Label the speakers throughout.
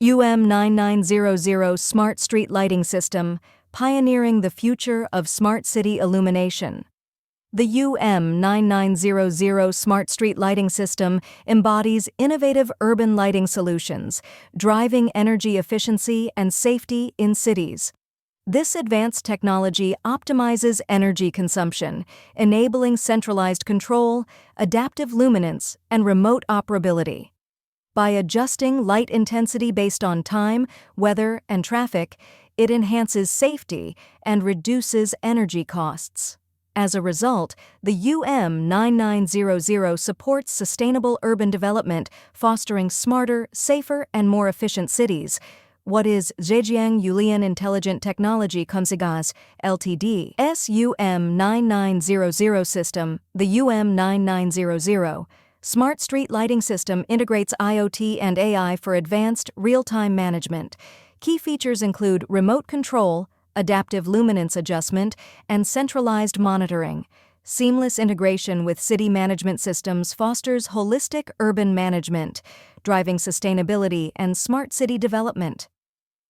Speaker 1: UM-9900 Smart Street Lighting System, pioneering the future of smart city illumination. The UM-9900 Smart Street Lighting System embodies innovative urban lighting solutions, driving energy efficiency and safety in cities. This advanced technology optimizes energy consumption, enabling centralized control, adaptive luminance, and remote operability. By adjusting light intensity based on time, weather, and traffic, it enhances safety and reduces energy costs. As a result, the UM-9900 supports sustainable urban development, fostering smarter, safer, and more efficient cities. What is Zhejiang Youlian Intelligent Technology Kumsigas, Ltd. UM-9900 system. The UM-9900 Smart Street Lighting System integrates IoT and AI for advanced, real-time management. Key features include remote control, adaptive luminance adjustment, and centralized monitoring. Seamless integration with city management systems fosters holistic urban management, driving sustainability and smart city development.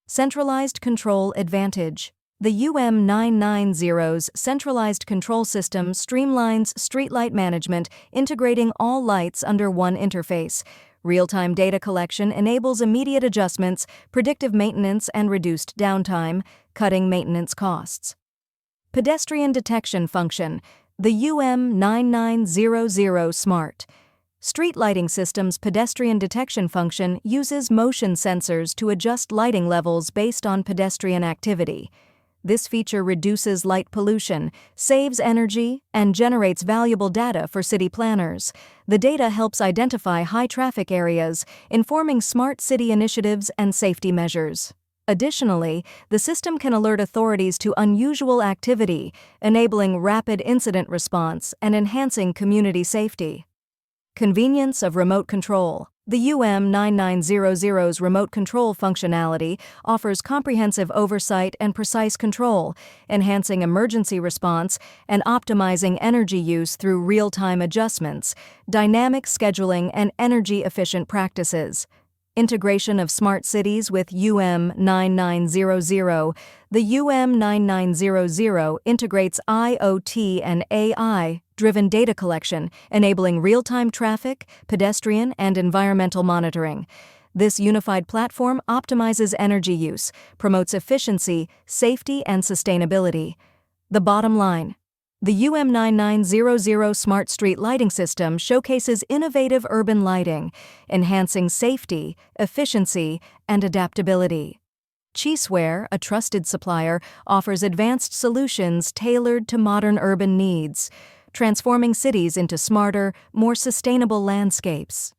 Speaker 1: Centralized control advantage. The UM-990's centralized control system streamlines streetlight management, integrating all lights under one interface. Real-time data collection enables immediate adjustments, predictive maintenance, and reduced downtime, cutting maintenance costs. Pedestrian detection function. The UM-9900 Smart Street Lighting System's pedestrian detection function uses motion sensors to adjust lighting levels based on pedestrian activity. This feature reduces light pollution, saves energy, and generates valuable data for city planners. The data helps identify high-traffic areas, informing smart city initiatives and safety measures. Additionally, the system can alert authorities to unusual activity, enabling rapid incident response and enhancing community safety. Convenience of remote control. The UM-9900's remote control functionality offers comprehensive oversight and precise control, enhancing emergency response and optimizing energy use through real-time adjustments, dynamic scheduling, and energy-efficient practices. Integration of smart cities with UM-9900. The UM-9900 integrates IoT and AI-driven data collection, enabling real-time traffic, pedestrian, and environmental monitoring. This unified platform optimizes energy use, promotes efficiency, safety, and sustainability. The bottom line. The UM-9900 Smart Street Lighting System showcases innovative urban lighting, enhancing safety, efficiency, and adaptability. Chisware, a trusted supplier, offers advanced solutions tailored to modern urban needs, transforming cities into smarter, more sustainable landscapes.